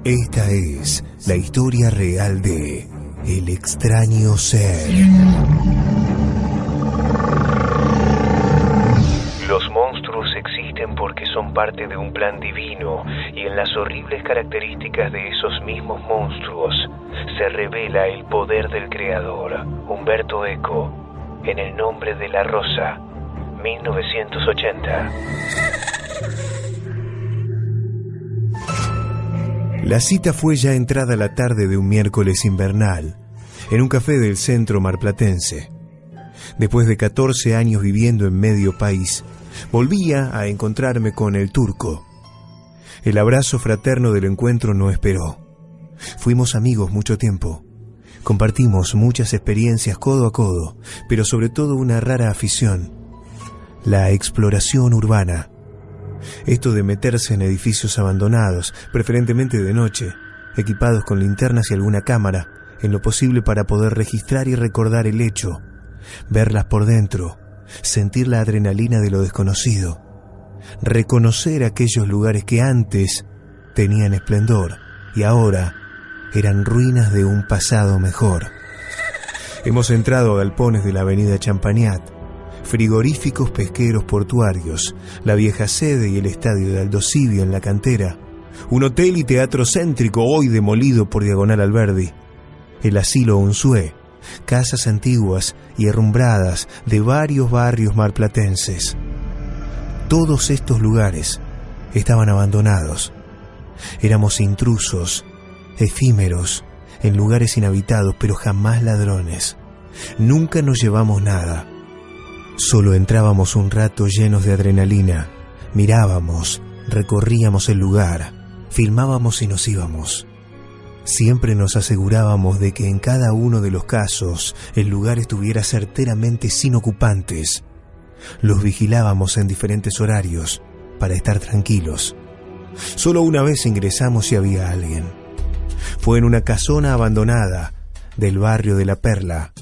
Esta es la historia real de El extraño ser. Los monstruos existen porque son parte de un plan divino, y en las horribles características de esos mismos monstruos se revela el poder del creador. Humberto Eco, En el nombre de la rosa, 1980. La cita fue ya entrada la tarde de un miércoles invernal, en un café del centro marplatense. Después de 14 años viviendo en medio país, volvía a encontrarme con el turco. El abrazo fraterno del encuentro no esperó. Fuimos amigos mucho tiempo. Compartimos muchas experiencias codo a codo, pero sobre todo una rara afición: la exploración urbana. Esto de meterse en edificios abandonados, preferentemente de noche, equipados con linternas y alguna cámara, en lo posible para poder registrar y recordar el hecho, verlas por dentro, sentir la adrenalina de lo desconocido, reconocer aquellos lugares que antes tenían esplendor y ahora eran ruinas de un pasado mejor. Hemos entrado a galpones de la avenida Champagnat, frigoríficos pesqueros portuarios, la vieja sede y el estadio de Aldosivi en la cantera, un hotel y teatro céntrico hoy demolido por Diagonal Alberdi, el asilo Unzué, casas antiguas y herrumbradas de varios barrios marplatenses. Todos estos lugares estaban abandonados. Éramos intrusos, efímeros, en lugares inhabitados, pero jamás ladrones. Nunca nos llevamos nada. Solo entrábamos un rato llenos de adrenalina, mirábamos, recorríamos el lugar, filmábamos y nos íbamos. Siempre nos asegurábamos de que en cada uno de los casos el lugar estuviera certeramente sin ocupantes. Los vigilábamos en diferentes horarios para estar tranquilos. Solo una vez ingresamos y había alguien. Fue en una casona abandonada del barrio de La Perla.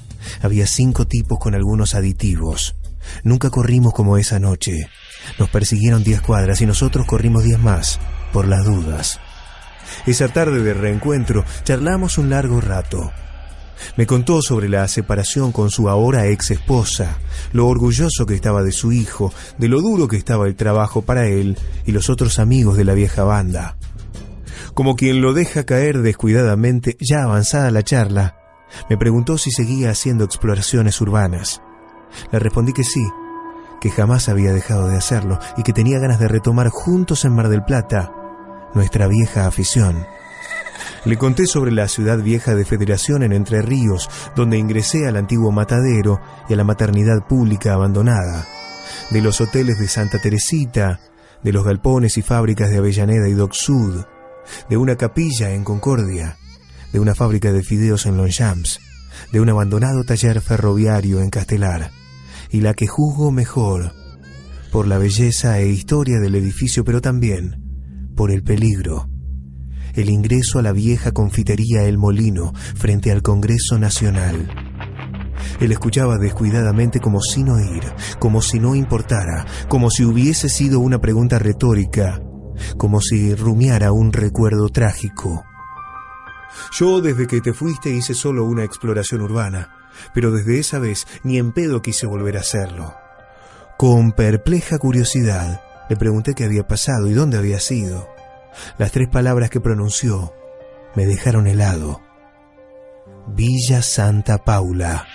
Había 5 tipos con algunos aditivos. Nunca corrimos como esa noche. Nos persiguieron 10 cuadras y nosotros corrimos 10 más, por las dudas. Esa tarde de reencuentro charlamos un largo rato. Me contó sobre la separación con su ahora ex esposa, lo orgulloso que estaba de su hijo, de lo duro que estaba el trabajo para él y los otros amigos de la vieja banda. Como quien lo deja caer descuidadamente, ya avanzada la charla, me preguntó si seguía haciendo exploraciones urbanas. Le respondí que sí, que jamás había dejado de hacerlo y que tenía ganas de retomar juntos en Mar del Plata nuestra vieja afición. Le conté sobre la ciudad vieja de Federación en Entre Ríos, donde ingresé al antiguo matadero y a la maternidad pública abandonada, de los hoteles de Santa Teresita, de los galpones y fábricas de Avellaneda y Dock Sud, de una capilla en Concordia, de una fábrica de fideos en Longchamps, de un abandonado taller ferroviario en Castelar, y la que juzgo mejor por la belleza e historia del edificio, pero también por el peligro: el ingreso a la vieja confitería El Molino frente al Congreso Nacional. Él escuchaba descuidadamente, como sin oír, como si no importara, como si hubiese sido una pregunta retórica, como si rumiara un recuerdo trágico. Yo, desde que te fuiste, hice solo una exploración urbana, pero desde esa vez ni en pedo quise volver a hacerlo. Con perpleja curiosidad le pregunté qué había pasado y dónde había sido. Las 3 palabras que pronunció me dejaron helado: Villa Santa Paula.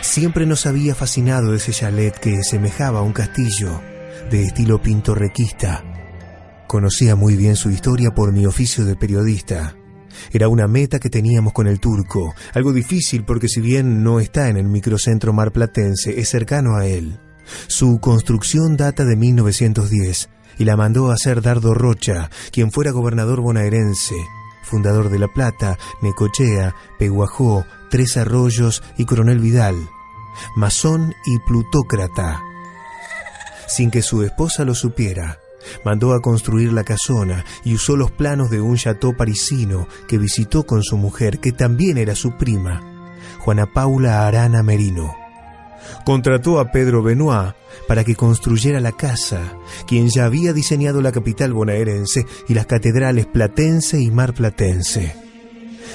Siempre nos había fascinado ese chalet que semejaba a un castillo de estilo pintorrequista. Conocía muy bien su historia por mi oficio de periodista. Era una meta que teníamos con el turco, algo difícil porque si bien no está en el microcentro marplatense, es cercano a él. Su construcción data de 1910 y la mandó a hacer Dardo Rocha, quien fuera gobernador bonaerense, fundador de La Plata, Necochea, Peguajó, Tres Arroyos y Coronel Vidal, masón y plutócrata. Sin que su esposa lo supiera, Mandó a construir la casona y usó los planos de un chateau parisino que visitó con su mujer, que también era su prima, Juana Paula Arana Merino. Contrató a Pedro Benoit para que construyera la casa, quien ya había diseñado la capital bonaerense y las catedrales platense y marplatense.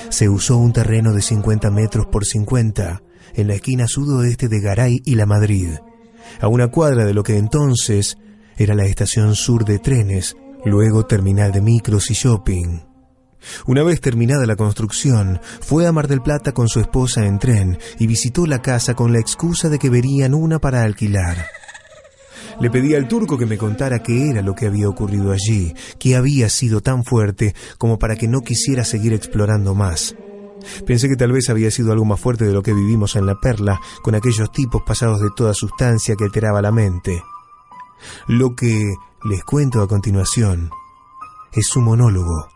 Se usó un terreno de 50 metros por 50 en la esquina sudoeste de Garay y La Madrid, a una cuadra de lo que entonces era la estación sur de trenes, luego terminal de micros y shopping. Una vez terminada la construcción, fue a Mar del Plata con su esposa en tren y visitó la casa con la excusa de que verían una para alquilar. Le pedí al turco que me contara qué era lo que había ocurrido allí, qué había sido tan fuerte como para que no quisiera seguir explorando más. Pensé que tal vez había sido algo más fuerte de lo que vivimos en La Perla, con aquellos tipos pasados de toda sustancia que alteraba la mente. Lo que les cuento a continuación es su monólogo.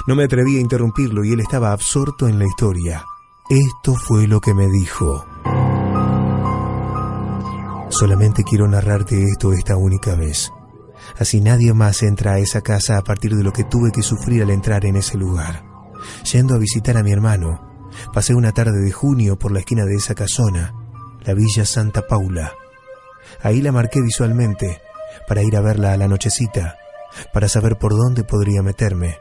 No me atreví a interrumpirlo y él estaba absorto en la historia. Esto fue lo que me dijo. Solamente quiero narrarte esto esta única vez. Así nadie más entra a esa casa a partir de lo que tuve que sufrir al entrar en ese lugar. Yendo a visitar a mi hermano, pasé una tarde de junio por la esquina de esa casona, la Villa Santa Paula. Ahí la marqué visualmente, para ir a verla a la nochecita, para saber por dónde podría meterme.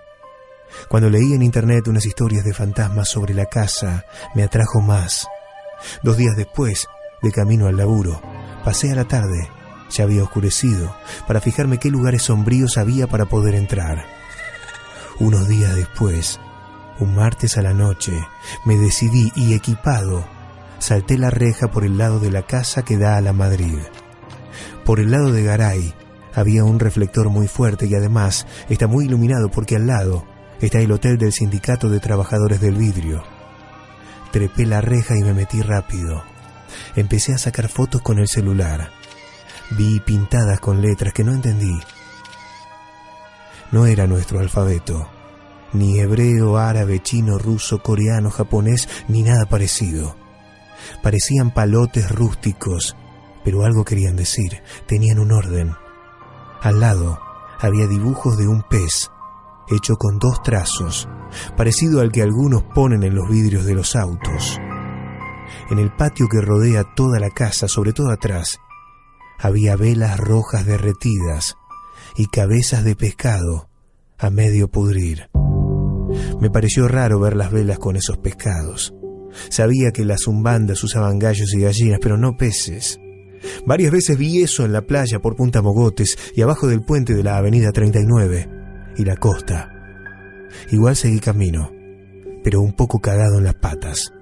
Cuando leí en internet unas historias de fantasmas sobre la casa, me atrajo más. 2 días después, de camino al laburo, pasé a la tarde, ya había oscurecido, para fijarme qué lugares sombríos había para poder entrar. Unos días después, un martes a la noche, me decidí y equipado, salté la reja por el lado de la casa que da a La Madrid. Por el lado de Garay había un reflector muy fuerte y además está muy iluminado porque al lado está el hotel del Sindicato de Trabajadores del Vidrio. Trepé la reja y me metí rápido. Empecé a sacar fotos con el celular. Vi pintadas con letras que no entendí. No era nuestro alfabeto, ni hebreo, árabe, chino, ruso, coreano, japonés, ni nada parecido. Parecían palotes rústicos, pero algo querían decir, tenían un orden. Al lado había dibujos de un pez, hecho con 2 trazos, parecido al que algunos ponen en los vidrios de los autos. En el patio que rodea toda la casa, sobre todo atrás, había velas rojas derretidas y cabezas de pescado a medio pudrir. Me pareció raro ver las velas con esos pescados. Sabía que las umbandas usaban gallos y gallinas, pero no peces. Varias veces vi eso en la playa por Punta Mogotes y abajo del puente de la Avenida 39 y la costa. Igual seguí camino, pero un poco cagado en las patas.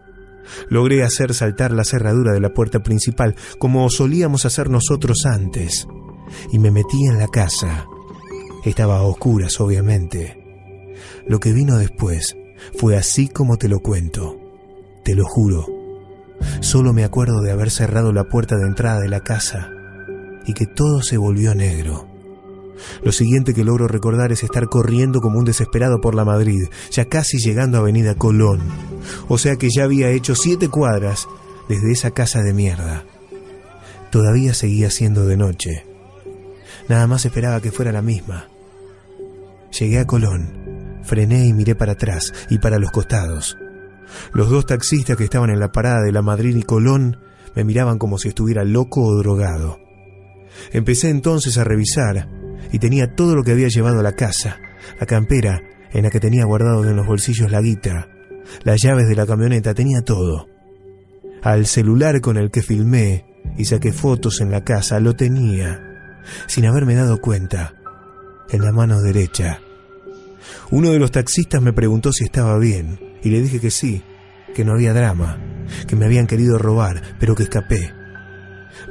Logré hacer saltar la cerradura de la puerta principal, como solíamos hacer nosotros antes, y me metí en la casa. Estaba a oscuras, obviamente. Lo que vino después fue así como te lo cuento. Te lo juro. Solo me acuerdo de haber cerrado la puerta de entrada de la casa y que todo se volvió negro. Lo siguiente que logro recordar es estar corriendo como un desesperado por La Madrid, ya casi llegando a Avenida Colón. O sea que ya había hecho 7 cuadras desde esa casa de mierda. Todavía seguía siendo de noche. Nada más esperaba que fuera la misma. Llegué a Colón, frené y miré para atrás y para los costados. Los 2 taxistas que estaban en la parada de La Madrid y Colón me miraban como si estuviera loco o drogado. Empecé entonces a revisar y tenía todo lo que había llevado a la casa: la campera en la que tenía guardado en los bolsillos la guita, las llaves de la camioneta, tenía todo. Al celular con el que filmé y saqué fotos en la casa lo tenía, sin haberme dado cuenta, en la mano derecha. Uno de los taxistas me preguntó si estaba bien y le dije que sí, que no había drama, que me habían querido robar, pero que escapé.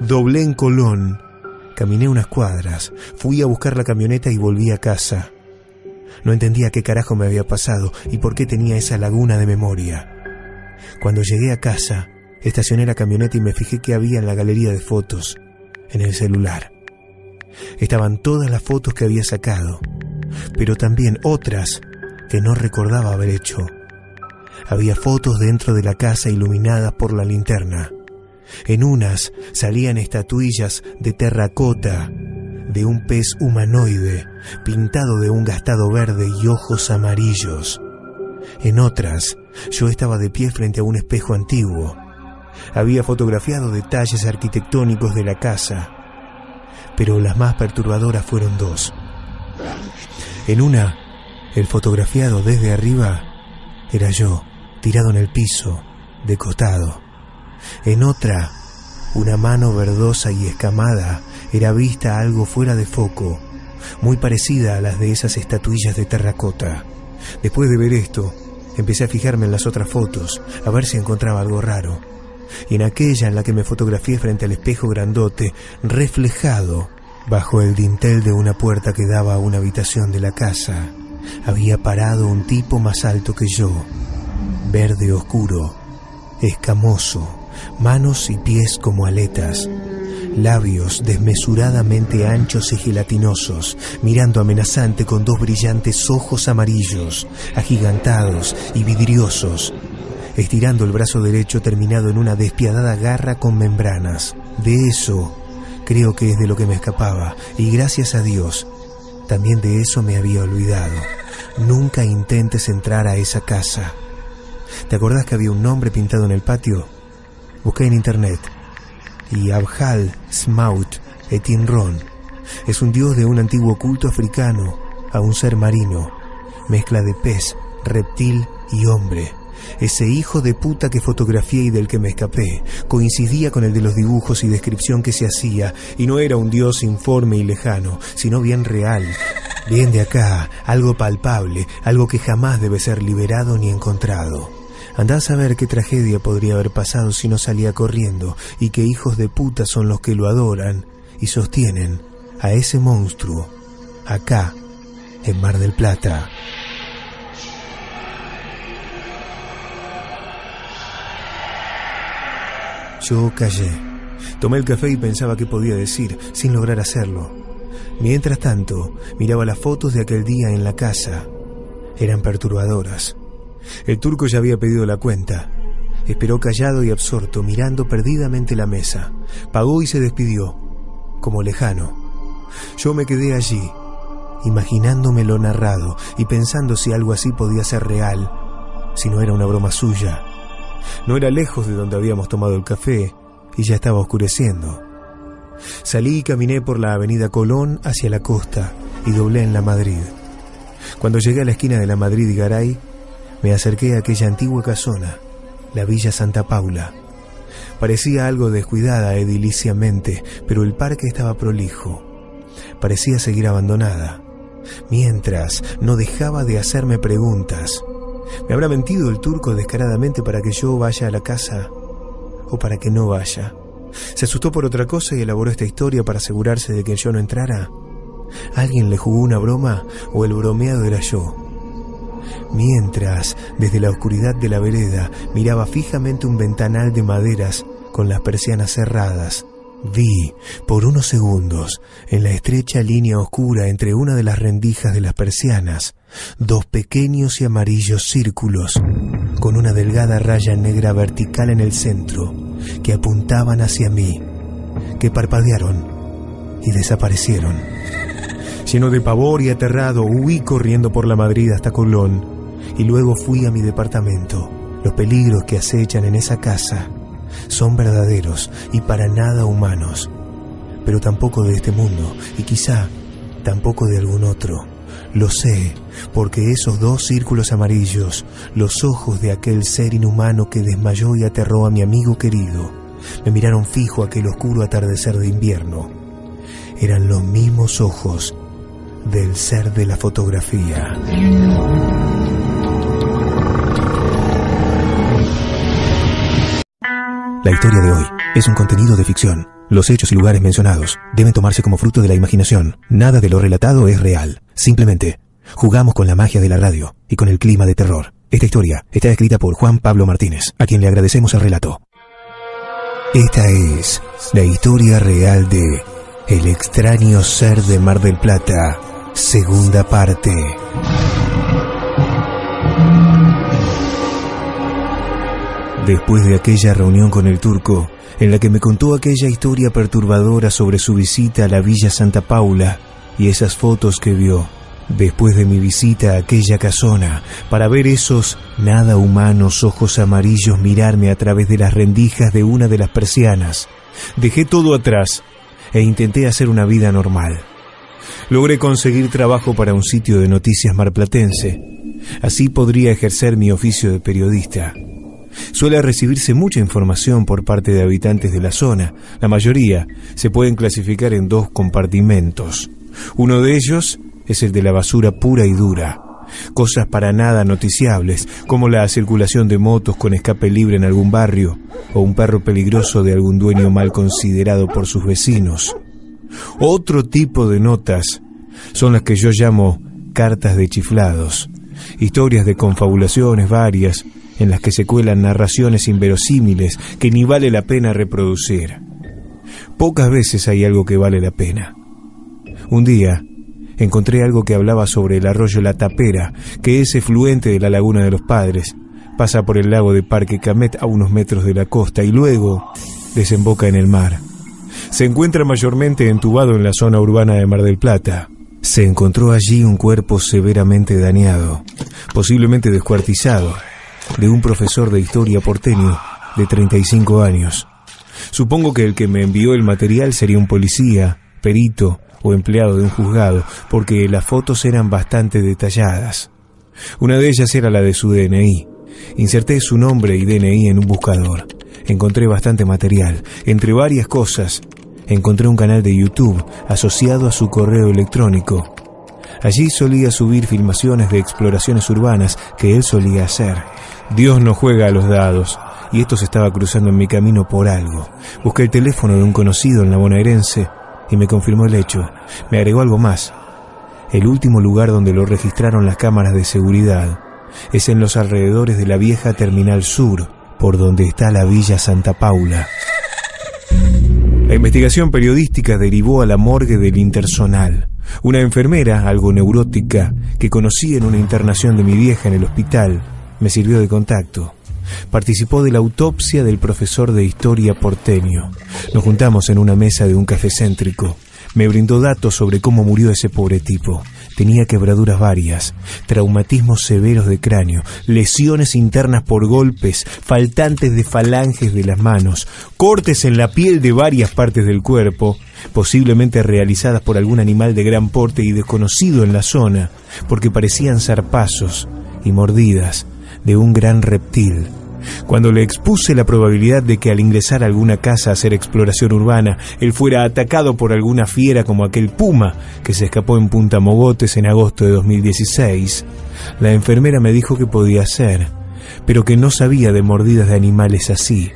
Doblé en Colón, caminé unas cuadras, fui a buscar la camioneta y volví a casa. No entendía qué carajo me había pasado y por qué tenía esa laguna de memoria. Cuando llegué a casa, estacioné la camioneta y me fijé qué había en la galería de fotos, en el celular. Estaban todas las fotos que había sacado, pero también otras que no recordaba haber hecho. Había fotos dentro de la casa iluminadas por la linterna. En unas salían estatuillas de terracota de un pez humanoide pintado de un gastado verde y ojos amarillos. En otras, yo estaba de pie frente a un espejo antiguo. Había fotografiado detalles arquitectónicos de la casa, pero las más perturbadoras fueron dos. En una, el fotografiado desde arriba era yo, tirado en el piso, de costado. En otra, una mano verdosa y escamada era vista algo fuera de foco, muy parecida a las de esas estatuillas de terracota. Después de ver esto, empecé a fijarme en las otras fotos, a ver si encontraba algo raro. Y en aquella en la que me fotografié frente al espejo grandote, reflejado bajo el dintel de una puerta que daba a una habitación de la casa, había parado un tipo más alto que yo, verde oscuro, escamoso, manos y pies como aletas, labios desmesuradamente anchos y gelatinosos, mirando amenazante con dos brillantes ojos amarillos, agigantados y vidriosos, estirando el brazo derecho terminado en una despiadada garra con membranas. De eso creo que es de lo que me escapaba, y gracias a Dios, también de eso me había olvidado. Nunca intentes entrar a esa casa. ¿Te acordás que había un nombre pintado en el patio? Busqué en internet, y Abhal Smaut Etinron es un dios de un antiguo culto africano a un ser marino, mezcla de pez, reptil y hombre. Ese hijo de puta que fotografié y del que me escapé coincidía con el de los dibujos y descripción que se hacía, y no era un dios informe y lejano, sino bien real, bien de acá, algo palpable, algo que jamás debe ser liberado ni encontrado. Andá a saber qué tragedia podría haber pasado si no salía corriendo, y qué hijos de puta son los que lo adoran y sostienen a ese monstruo acá, en Mar del Plata. Yo callé. Tomé el café y pensaba qué podía decir, sin lograr hacerlo. Mientras tanto, miraba las fotos de aquel día en la casa. Eran perturbadoras. El turco ya había pedido la cuenta. Esperó callado y absorto, mirando perdidamente la mesa. Pagó y se despidió, como lejano. Yo me quedé allí, imaginándome lo narrado y pensando si algo así podía ser real, si no era una broma suya. No era lejos de donde habíamos tomado el café y ya estaba oscureciendo. Salí y caminé por la avenida Colón hacia la costa y doblé en la Madrid. Cuando llegué a la esquina de la Madrid y Garay, me acerqué a aquella antigua casona, la Villa Santa Paula. Parecía algo descuidada ediliciamente, pero el parque estaba prolijo. Parecía seguir abandonada, mientras no dejaba de hacerme preguntas. ¿Me habrá mentido el turco descaradamente para que yo vaya a la casa o para que no vaya? ¿Se asustó por otra cosa y elaboró esta historia para asegurarse de que yo no entrara? ¿Alguien le jugó una broma o el bromeado era yo? Mientras, desde la oscuridad de la vereda, miraba fijamente un ventanal de maderas con las persianas cerradas, vi, por unos segundos, en la estrecha línea oscura entre una de las rendijas de las persianas, dos pequeños y amarillos círculos, con una delgada raya negra vertical en el centro, que apuntaban hacia mí, que parpadearon y desaparecieron. Lleno de pavor y aterrado, huí corriendo por la Madrid hasta Colón, y luego fui a mi departamento. Los peligros que acechan en esa casa son verdaderos y para nada humanos, pero tampoco de este mundo, y quizá tampoco de algún otro. Lo sé, porque esos dos círculos amarillos, los ojos de aquel ser inhumano que desmayó y aterró a mi amigo querido, me miraron fijo aquel oscuro atardecer de invierno. Eran los mismos ojos del ser de la fotografía. La historia de hoy es un contenido de ficción. Los hechos y lugares mencionados deben tomarse como fruto de la imaginación. Nada de lo relatado es real. Simplemente jugamos con la magia de la radio y con el clima de terror. Esta historia está escrita por Juan Pablo Martínez, a quien le agradecemos el relato. Esta es la historia real de El extraño ser de Mar del Plata, segunda parte. Después de aquella reunión con el turco, en la que me contó aquella historia perturbadora sobre su visita a la Villa Santa Paula y esas fotos que vio, después de mi visita a aquella casona, para ver esos nada humanos ojos amarillos mirarme a través de las rendijas de una de las persianas, dejé todo atrás e intenté hacer una vida normal. Logré conseguir trabajo para un sitio de noticias marplatense. Así podría ejercer mi oficio de periodista. Suele recibirse mucha información por parte de habitantes de la zona. La mayoría se pueden clasificar en 2 compartimentos. Uno de ellos es el de la basura pura y dura. Cosas para nada noticiables, como la circulación de motos con escape libre en algún barrio, o un perro peligroso de algún dueño mal considerado por sus vecinos. Otro tipo de notas son las que yo llamo cartas de chiflados, historias de confabulaciones varias, en las que se cuelan narraciones inverosímiles que ni vale la pena reproducir. Pocas veces hay algo que vale la pena. Un día encontré algo que hablaba sobre el arroyo La Tapera, que es efluente de la Laguna de los Padres, pasa por el lago de Parque Camet a unos metros de la costa y luego desemboca en el mar. Se encuentra mayormente entubado en la zona urbana de Mar del Plata. Se encontró allí un cuerpo severamente dañado, posiblemente descuartizado, de un profesor de historia porteño de 35 años. Supongo que el que me envió el material sería un policía, perito o empleado de un juzgado, porque las fotos eran bastante detalladas. Una de ellas era la de su DNI. Inserté su nombre y DNI en un buscador. Encontré bastante material. Entre varias cosas, encontré un canal de YouTube asociado a su correo electrónico. Allí solía subir filmaciones de exploraciones urbanas que él solía hacer. Dios no juega a los dados, y esto se estaba cruzando en mi camino por algo. Busqué el teléfono de un conocido en la bonaerense y me confirmó el hecho. Me agregó algo más. El último lugar donde lo registraron las cámaras de seguridad es en los alrededores de la vieja Terminal Sur, por donde está la Villa Santa Paula. La investigación periodística derivó a la morgue del Intersonal. Una enfermera, algo neurótica, que conocí en una internación de mi vieja en el hospital, me sirvió de contacto. Participó de la autopsia del profesor de historia porteño. Nos juntamos en una mesa de un café céntrico. Me brindó datos sobre cómo murió ese pobre tipo. Tenía quebraduras varias, traumatismos severos de cráneo, lesiones internas por golpes, faltantes de falanges de las manos, cortes en la piel de varias partes del cuerpo, posiblemente realizadas por algún animal de gran porte y desconocido en la zona, porque parecían zarpazos y mordidas de un gran reptil. Cuando le expuse la probabilidad de que al ingresar a alguna casa a hacer exploración urbana, él fuera atacado por alguna fiera como aquel puma que se escapó en Punta Mogotes en agosto de 2016, la enfermera me dijo que podía ser, pero que no sabía de mordidas de animales así.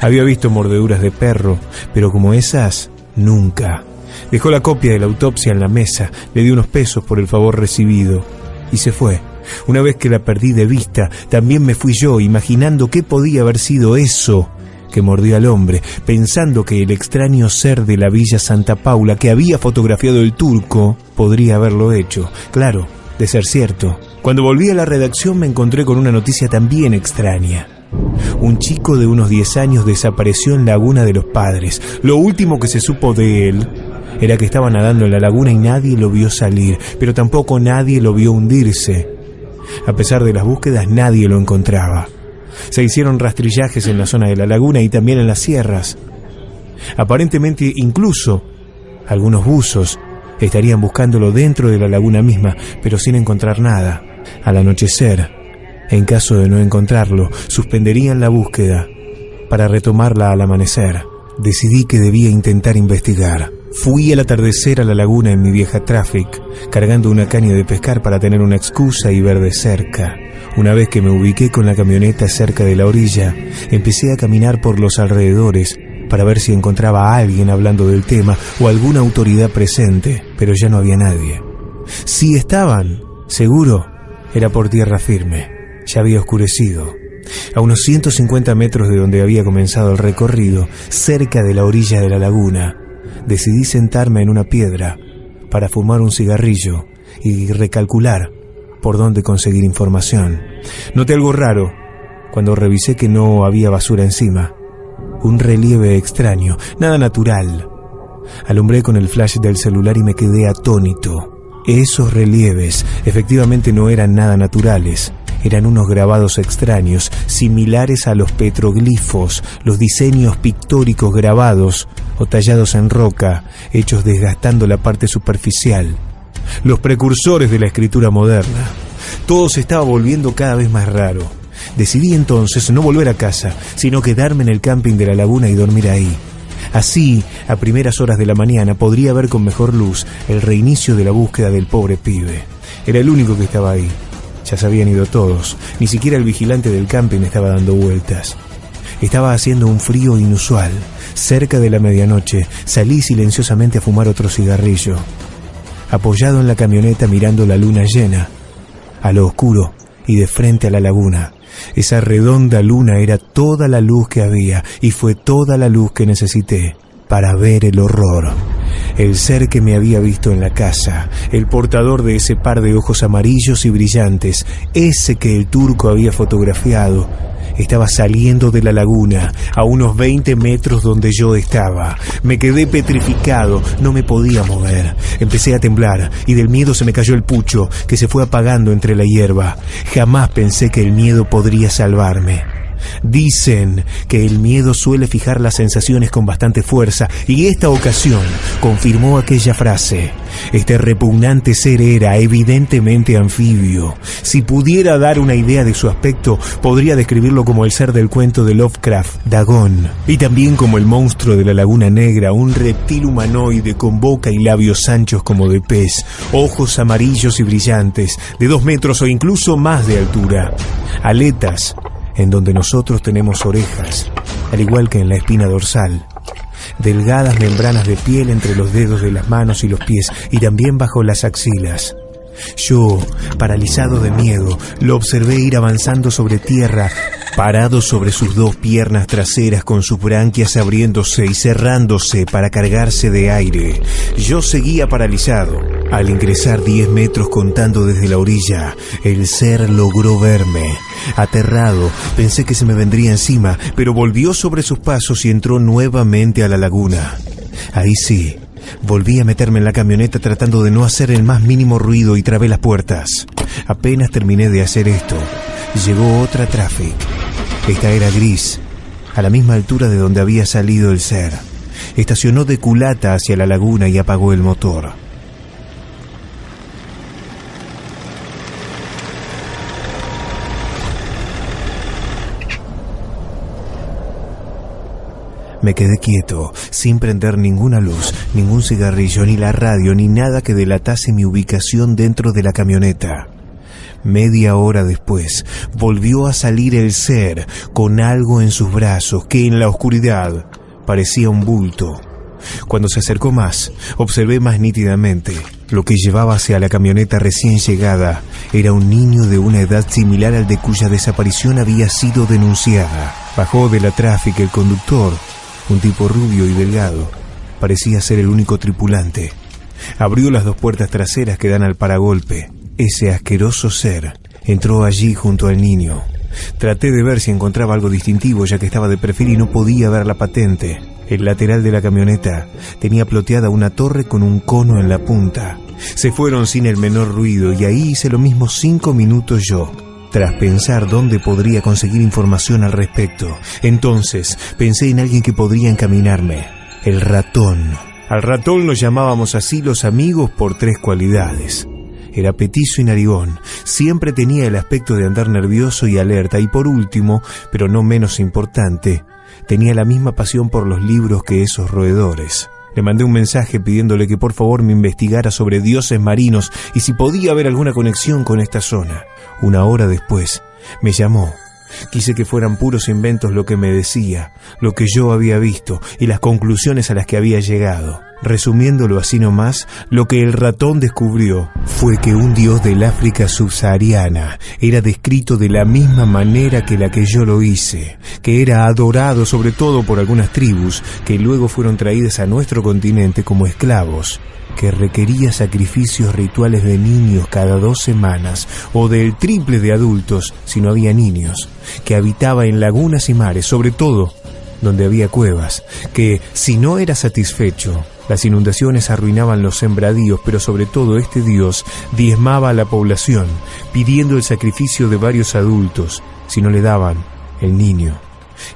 Había visto mordeduras de perro, pero como esas, nunca. Dejó la copia de la autopsia en la mesa, le dio unos pesos por el favor recibido y se fue. Una vez que la perdí de vista, también me fui yo, imaginando qué podía haber sido eso que mordió al hombre, pensando que el extraño ser de la Villa Santa Paula que había fotografiado el turco podría haberlo hecho. Claro, de ser cierto. Cuando volví a la redacción me encontré con una noticia también extraña. Un chico de unos 10 años desapareció en Laguna de los Padres. Lo último que se supo de él era que estaba nadando en la laguna y nadie lo vio salir, pero tampoco nadie lo vio hundirse. A pesar de las búsquedas, nadie lo encontraba. Se hicieron rastrillajes en la zona de la laguna y también en las sierras. Aparentemente, incluso, algunos buzos estarían buscándolo dentro de la laguna misma, pero sin encontrar nada. Al anochecer, en caso de no encontrarlo, suspenderían la búsqueda para retomarla al amanecer. Decidí que debía intentar investigar. Fui al atardecer a la laguna en mi vieja Traffic, cargando una caña de pescar para tener una excusa y ver de cerca. Una vez que me ubiqué con la camioneta cerca de la orilla, empecé a caminar por los alrededores para ver si encontraba a alguien hablando del tema o alguna autoridad presente, pero ya no había nadie. Si estaban, seguro, era por tierra firme. Ya había oscurecido. A unos 150 metros de donde había comenzado el recorrido, cerca de la orilla de la laguna, decidí sentarme en una piedra para fumar un cigarrillo y recalcular por dónde conseguir información. Noté algo raro. cuando revisé que no había basura encima. Un relieve extraño, nada natural. Alumbré con el flash del celular y me quedé atónito. Esos relieves efectivamente no eran nada naturales. Eran unos grabados extraños, similares a los petroglifos, los diseños pictóricos grabados o tallados en roca, hechos desgastando la parte superficial. Los precursores de la escritura moderna. Todo se estaba volviendo cada vez más raro. Decidí entonces no volver a casa, sino quedarme en el camping de la laguna y dormir ahí. Así, a primeras horas de la mañana, podría ver con mejor luz el reinicio de la búsqueda del pobre pibe. Era el único que estaba ahí. Ya se habían ido todos. Ni siquiera el vigilante del camping estaba dando vueltas. Estaba haciendo un frío inusual. Cerca de la medianoche, salí silenciosamente a fumar otro cigarrillo. Apoyado en la camioneta mirando la luna llena, a lo oscuro y de frente a la laguna. Esa redonda luna era toda la luz que había y fue toda la luz que necesité para ver el horror. El ser que me había visto en la casa, el portador de ese par de ojos amarillos y brillantes, ese que el turco había fotografiado, estaba saliendo de la laguna a unos 20 metros donde yo estaba. Me quedé petrificado, no me podía mover. Empecé a temblar y del miedo se me cayó el pucho que se fue apagando entre la hierba. Jamás pensé que el miedo podría salvarme. Dicen que el miedo suele fijar las sensaciones con bastante fuerza y esta ocasión confirmó aquella frase. Este repugnante ser era evidentemente anfibio. Si pudiera dar una idea de su aspecto, podría describirlo como el ser del cuento de Lovecraft, Dagon, y también como el monstruo de la Laguna Negra, un reptil humanoide con boca y labios anchos como de pez, ojos amarillos y brillantes, de 2 metros o incluso más de altura, aletas en donde nosotros tenemos orejas, al igual que en la espina dorsal, delgadas membranas de piel entre los dedos de las manos y los pies, y también bajo las axilas. Yo, paralizado de miedo, lo observé ir avanzando sobre tierra, parado sobre sus 2 piernas traseras con sus branquias abriéndose y cerrándose para cargarse de aire. Yo seguía paralizado. Al ingresar 10 metros contando desde la orilla, el ser logró verme. Aterrado, pensé que se me vendría encima, pero volvió sobre sus pasos y entró nuevamente a la laguna. Ahí sí, volví a meterme en la camioneta tratando de no hacer el más mínimo ruido y trabé las puertas. Apenas terminé de hacer esto, llegó otra Traffic. Esta era gris, a la misma altura de donde había salido el ser. Estacionó de culata hacia la laguna y apagó el motor. Me quedé quieto, sin prender ninguna luz, ningún cigarrillo, ni la radio, ni nada que delatase mi ubicación dentro de la camioneta. Media hora después, volvió a salir el ser con algo en sus brazos que en la oscuridad parecía un bulto. Cuando se acercó más, observé más nítidamente. Lo que llevaba hacia la camioneta recién llegada era un niño de una edad similar al de cuya desaparición había sido denunciada. Bajó de la Traffic el conductor, un tipo rubio y delgado. Parecía ser el único tripulante. Abrió las 2 puertas traseras que dan al paragolpe. Ese asqueroso ser entró allí junto al niño. Traté de ver si encontraba algo distintivo, ya que estaba de perfil y no podía ver la patente. El lateral de la camioneta tenía ploteada una torre con un cono en la punta. Se fueron sin el menor ruido y ahí hice lo mismo 5 minutos yo, tras pensar dónde podría conseguir información al respecto. Entonces pensé en alguien que podría encaminarme: el ratón. Al ratón lo llamábamos así los amigos por 3 cualidades. Era petizo y narigón, siempre tenía el aspecto de andar nervioso y alerta, y por último, pero no menos importante, tenía la misma pasión por los libros que esos roedores. Le mandé un mensaje pidiéndole que por favor me investigara sobre dioses marinos y si podía haber alguna conexión con esta zona. 1 hora después, me llamó. Quise que fueran puros inventos lo que me decía, lo que yo había visto y las conclusiones a las que había llegado. Resumiéndolo así nomás, lo que el ratón descubrió fue que un dios del África subsahariana era descrito de la misma manera que la que yo lo hice, que era adorado sobre todo por algunas tribus que luego fueron traídas a nuestro continente como esclavos, que requería sacrificios rituales de niños cada 2 semanas o del triple de adultos si no había niños, que habitaba en lagunas y mares, sobre todo donde había cuevas, que si no era satisfecho, las inundaciones arruinaban los sembradíos, pero sobre todo este dios diezmaba a la población, pidiendo el sacrificio de varios adultos si no le daban el niño.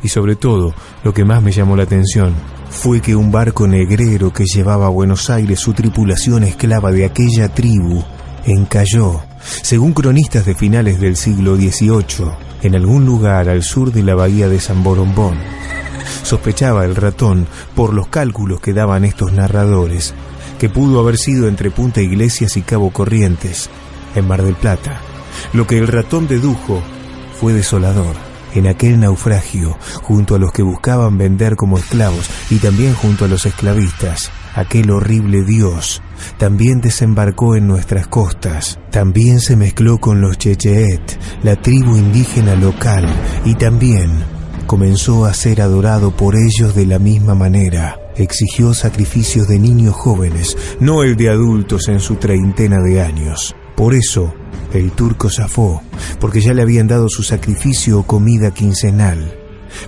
Y sobre todo, lo que más me llamó la atención fue que un barco negrero que llevaba a Buenos Aires su tripulación esclava de aquella tribu encalló, según cronistas de finales del siglo XVIII, en algún lugar al sur de la bahía de San Borombón. Sospechaba el ratón, por los cálculos que daban estos narradores, que pudo haber sido entre Punta Iglesias y Cabo Corrientes, en Mar del Plata. Lo que el ratón dedujo fue desolador. En aquel naufragio, junto a los que buscaban vender como esclavos y también junto a los esclavistas, aquel horrible dios también desembarcó en nuestras costas. También se mezcló con los Checheet, la tribu indígena local, y también comenzó a ser adorado por ellos de la misma manera. Exigió sacrificios de niños jóvenes, no el de adultos en su treintena de años. Por eso, el turco zafó, porque ya le habían dado su sacrificio o comida quincenal.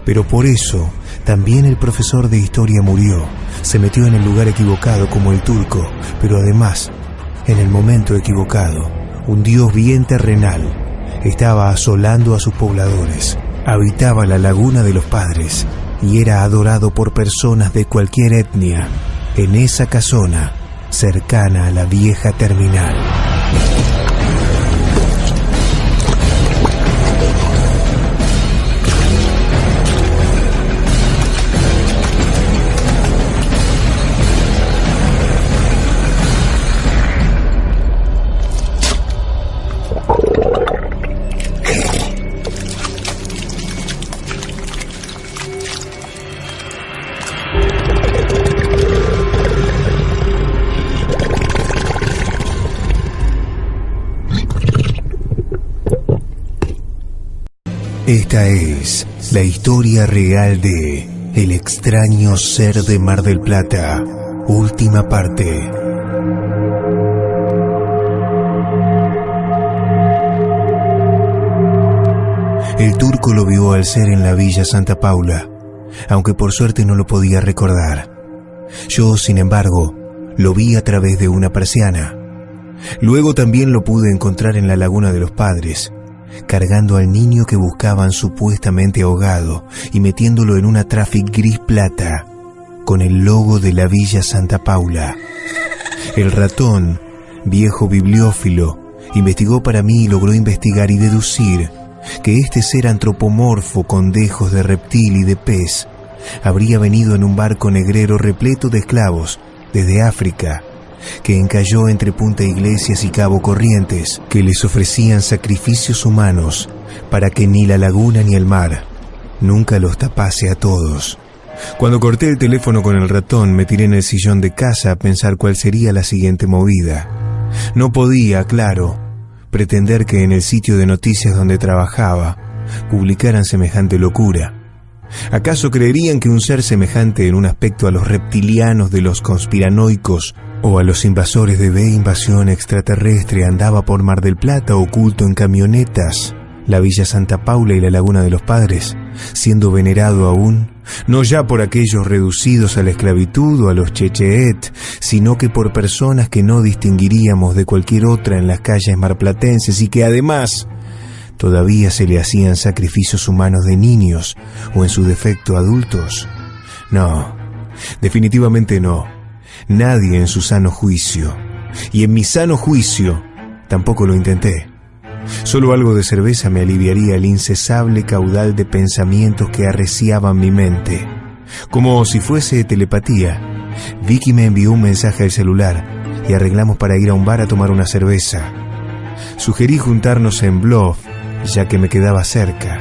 Pero por eso, también el profesor de historia murió. Se metió en el lugar equivocado como el turco, pero además, en el momento equivocado. Un dios bien terrenal estaba asolando a sus pobladores. Habitaba la laguna de los padres y era adorado por personas de cualquier etnia en esa casona cercana a la vieja terminal. Esta es la historia real de El extraño ser de Mar del Plata, última parte. El turco lo vio al ser en la Villa Santa Paula, aunque por suerte no lo podía recordar. Yo, sin embargo, lo vi a través de una persiana. Luego también lo pude encontrar en la Laguna de los Padres, cargando al niño que buscaban supuestamente ahogado y metiéndolo en una Traffic gris plata con el logo de la Villa Santa Paula. El ratón, viejo bibliófilo, investigó para mí y logró investigar y deducir que este ser antropomorfo con dejos de reptil y de pez habría venido en un barco negrero repleto de esclavos desde África, que encalló entre Punta Iglesias y Cabo Corrientes, que les ofrecían sacrificios humanos para que ni la laguna ni el mar nunca los tapase a todos. Cuando corté el teléfono con el ratón, me tiré en el sillón de casa a pensar cuál sería la siguiente movida. No podía, claro, pretender que en el sitio de noticias donde trabajaba publicaran semejante locura. ¿Acaso creerían que un ser semejante en un aspecto a los reptilianos de los conspiranoicos o a los invasores de invasión extraterrestre andaba por Mar del Plata oculto en camionetas, la Villa Santa Paula y la Laguna de los Padres, siendo venerado aún, no ya por aquellos reducidos a la esclavitud o a los Checheet, sino que por personas que no distinguiríamos de cualquier otra en las calles marplatenses y que además todavía se le hacían sacrificios humanos de niños o en su defecto adultos? No, definitivamente no. Nadie en su sano juicio. Y en mi sano juicio tampoco lo intenté. Solo algo de cerveza me aliviaría el incesable caudal de pensamientos que arreciaban mi mente. Como si fuese telepatía, Vicky me envió un mensaje al celular y arreglamos para ir a un bar a tomar una cerveza. Sugerí juntarnos en Bluff, ya que me quedaba cerca.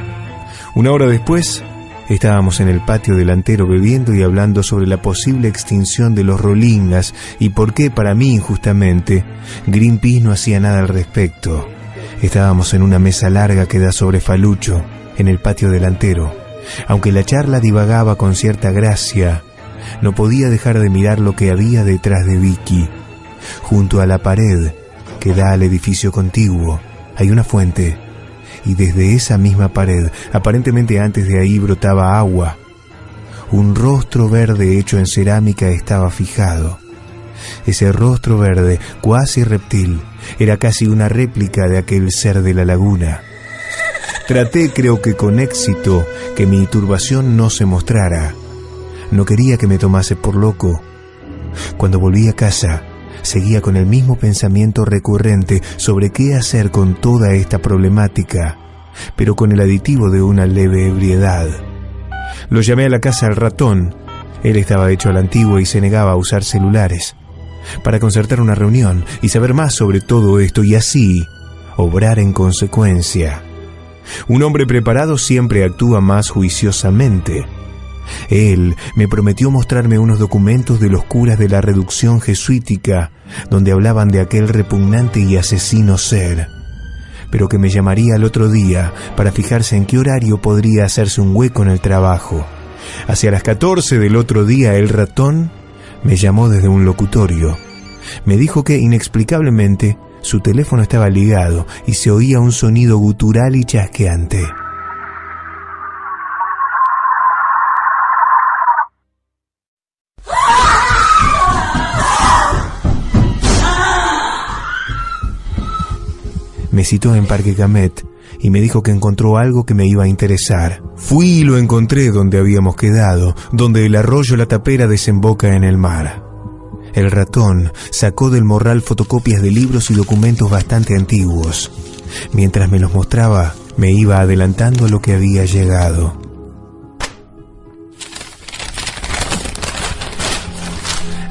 Una hora después, Estábamos en el patio delantero bebiendo y hablando sobre la posible extinción de los rolingas y por qué, para mí injustamente, Greenpeace no hacía nada al respecto. Estábamos en una mesa larga que da sobre Falucho, en el patio delantero. Aunque la charla divagaba con cierta gracia, no podía dejar de mirar lo que había detrás de Vicky. Junto a la pared que da al edificio contiguo hay una fuente, y desde esa misma pared, aparentemente antes de ahí, brotaba agua. Un rostro verde hecho en cerámica estaba fijado. Ese rostro verde, cuasi reptil, era casi una réplica de aquel ser de la laguna. Traté, creo que con éxito, que mi turbación no se mostrara. No quería que me tomase por loco. Cuando volví a casa, seguía con el mismo pensamiento recurrente sobre qué hacer con toda esta problemática, pero con el aditivo de una leve ebriedad. Lo llamé a la casa al ratón. Él estaba hecho a la antigua y se negaba a usar celulares, para concertar una reunión y saber más sobre todo esto y así obrar en consecuencia. Un hombre preparado siempre actúa más juiciosamente. Él me prometió mostrarme unos documentos de los curas de la reducción jesuítica, donde hablaban de aquel repugnante y asesino ser, pero que me llamaría al otro día para fijarse en qué horario podría hacerse un hueco en el trabajo. Hacia las 14 del otro día, el ratón me llamó desde un locutorio. Me dijo que, inexplicablemente, su teléfono estaba ligado y se oía un sonido gutural y chasqueante. Me citó en Parque Camet y me dijo que encontró algo que me iba a interesar. Fui y lo encontré donde habíamos quedado, donde el arroyo La Tapera desemboca en el mar. El ratón sacó del morral fotocopias de libros y documentos bastante antiguos. Mientras me los mostraba, me iba adelantando a lo que había llegado.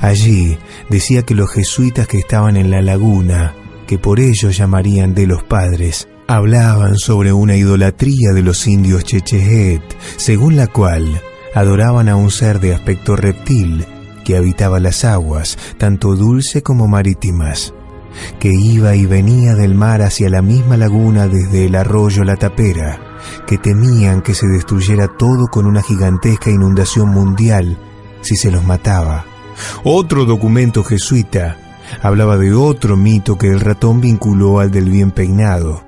Allí decía que los jesuitas que estaban en la laguna, que por ello llamarían de los padres, hablaban sobre una idolatría de los indios Chechehet, según la cual adoraban a un ser de aspecto reptil que habitaba las aguas, tanto dulce como marítimas, que iba y venía del mar hacia la misma laguna desde el arroyo La Tapera, que temían que se destruyera todo con una gigantesca inundación mundial si se los mataba. Otro documento jesuita hablaba de otro mito que el ratón vinculó al del bien peinado.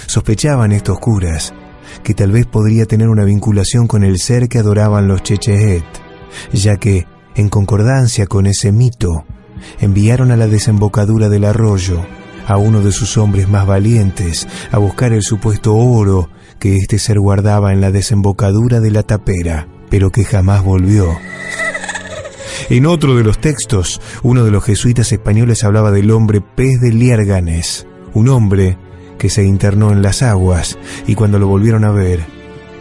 Sospechaban estos curas que tal vez podría tener una vinculación con el ser que adoraban los Chechehet, ya que, en concordancia con ese mito, enviaron a la desembocadura del arroyo a uno de sus hombres más valientes a buscar el supuesto oro que este ser guardaba en la desembocadura de La Tapera, pero que jamás volvió. En otro de los textos, uno de los jesuitas españoles hablaba del hombre pez de Liérganes, un hombre que se internó en las aguas y cuando lo volvieron a ver,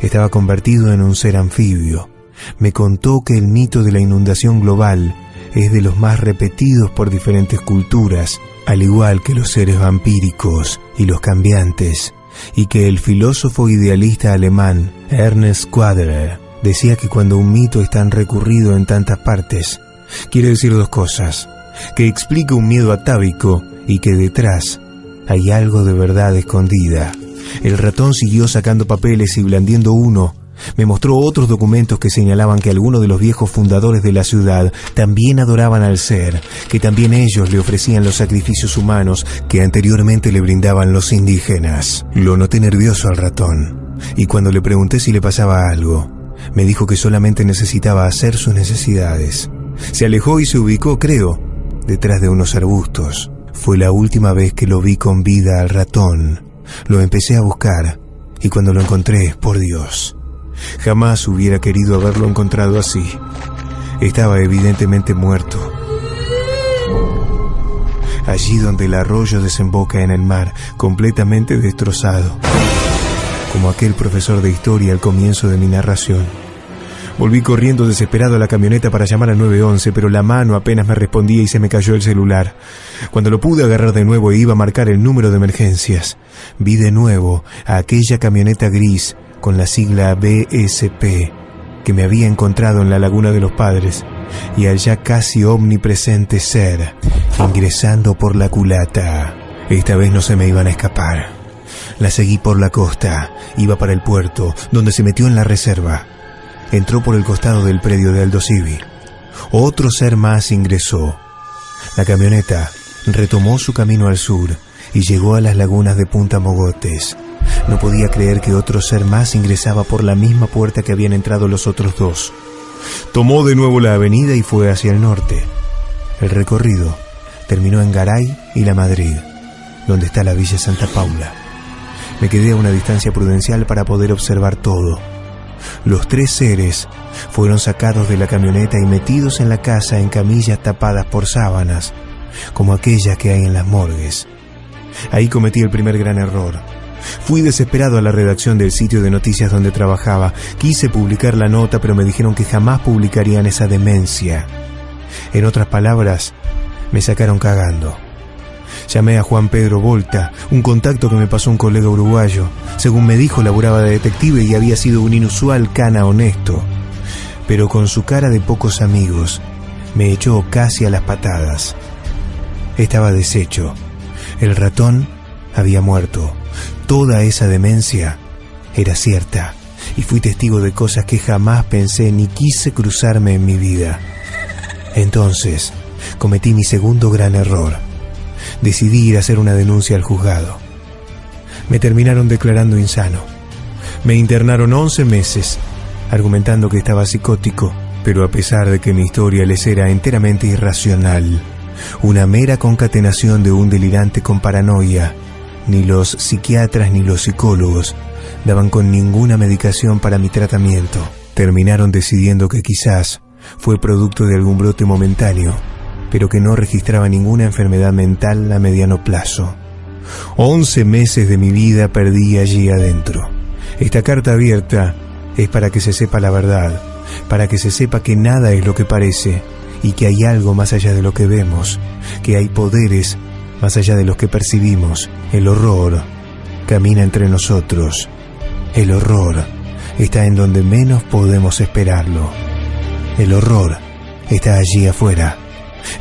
estaba convertido en un ser anfibio. Me contó que el mito de la inundación global es de los más repetidos por diferentes culturas, al igual que los seres vampíricos y los cambiantes, y que el filósofo idealista alemán Ernst Quadrer decía que cuando un mito es tan recurrido en tantas partes, quiere decir dos cosas: que explica un miedo atávico y que detrás hay algo de verdad escondida. El ratón siguió sacando papeles y blandiendo uno, me mostró otros documentos que señalaban que algunos de los viejos fundadores de la ciudad también adoraban al ser, que también ellos le ofrecían los sacrificios humanos que anteriormente le brindaban los indígenas. Lo noté nervioso al ratón, y cuando le pregunté si le pasaba algo, me dijo que solamente necesitaba hacer sus necesidades. Se alejó y se ubicó, creo, detrás de unos arbustos. Fue la última vez que lo vi con vida al ratón. Lo empecé a buscar, y cuando lo encontré, por Dios, jamás hubiera querido haberlo encontrado así. Estaba evidentemente muerto. Allí donde el arroyo desemboca en el mar, completamente destrozado, como aquel profesor de historia al comienzo de mi narración. Volví corriendo desesperado a la camioneta para llamar al 911, pero la mano apenas me respondía y se me cayó el celular. Cuando lo pude agarrar de nuevo e iba a marcar el número de emergencias, vi de nuevo a aquella camioneta gris con la sigla BSP que me había encontrado en la Laguna de los Padres, y al ya casi omnipresente ser ingresando por la culata. Esta vez no se me iban a escapar. La seguí por la costa, iba para el puerto, donde se metió en la reserva. Entró por el costado del predio de Aldo Civi. Otro ser más ingresó. La camioneta retomó su camino al sur y llegó a las lagunas de Punta Mogotes. No podía creer que otro ser más ingresaba por la misma puerta que habían entrado los otros dos. Tomó de nuevo la avenida y fue hacia el norte. El recorrido terminó en Garay y La Madrid, donde está la Villa Santa Paula. Me quedé a una distancia prudencial para poder observar todo. Los tres seres fueron sacados de la camioneta y metidos en la casa en camillas tapadas por sábanas, como aquellas que hay en las morgues. Ahí cometí el primer gran error. Fui desesperado a la redacción del sitio de noticias donde trabajaba. Quise publicar la nota, pero me dijeron que jamás publicarían esa demencia. En otras palabras, me sacaron cagando. Llamé a Juan Pedro Volta, un contacto que me pasó un colega uruguayo. Según me dijo, laburaba de detective y había sido un inusual cana honesto. Pero con su cara de pocos amigos, me echó casi a las patadas. Estaba deshecho. El ratón había muerto. Toda esa demencia era cierta, y fui testigo de cosas que jamás pensé ni quise cruzarme en mi vida. Entonces, cometí mi segundo gran error. Decidí ir a hacer una denuncia al juzgado. Me terminaron declarando insano. Me internaron 11 meses, argumentando que estaba psicótico, pero a pesar de que mi historia les era enteramente irracional, una mera concatenación de un delirante con paranoia, ni los psiquiatras ni los psicólogos daban con ninguna medicación para mi tratamiento. Terminaron decidiendo que quizás fue producto de algún brote momentáneo, pero que no registraba ninguna enfermedad mental a mediano plazo. 11 meses de mi vida perdí allí adentro. Esta carta abierta es para que se sepa la verdad, para que se sepa que nada es lo que parece y que hay algo más allá de lo que vemos, que hay poderes más allá de los que percibimos. El horror camina entre nosotros. El horror está en donde menos podemos esperarlo. El horror está allí afuera.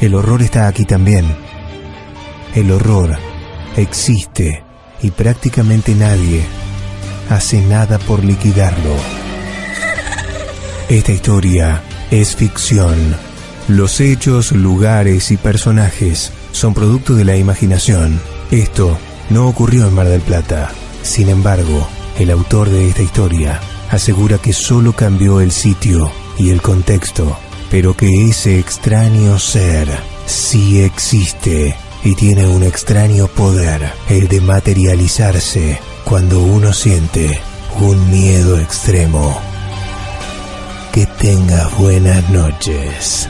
El horror está aquí también. El horror existe y prácticamente nadie hace nada por liquidarlo. Esta historia es ficción. Los hechos, lugares y personajes son producto de la imaginación. Esto no ocurrió en Mar del Plata. Sin embargo, el autor de esta historia asegura que solo cambió el sitio y el contexto, pero que ese extraño ser sí existe y tiene un extraño poder, el de materializarse cuando uno siente un miedo extremo. Que tengas buenas noches.